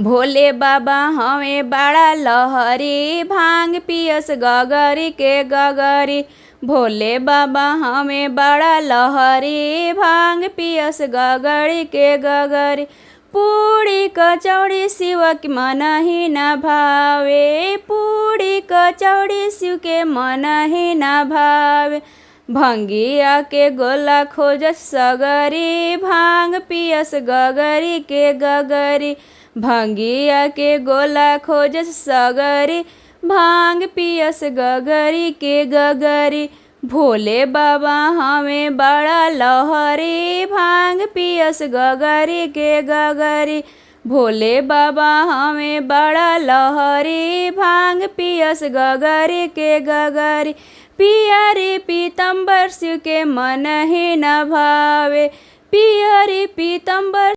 भोले बाबा हमें बड़ा लहरी, भांग पियस गगरी के गगरी। भोले बाबा हमें बड़ा लहरी, भांग पियस गगरी के गगरी। पूड़ी कचौड़ी शिव के मन ही न भावे, पूड़ी कचौड़ी शिव के मन ही न भावे। भंगिया के गोला खोजस सगरी, भांग पियस गगरी के गगरी। भंगिया के गोला खोजस सगरी, भांग पियस गगरी के गगरी। भोले बाबा हमें बड़ा लहरी, भांग पियस गगरी के गगरी। भोले बाबा हमें बड़ा लहरी, भांग पियस गगरी के गगरी। पियरी पीतम्बर शिव के मन ही न भावे, पियरी पीतम्बर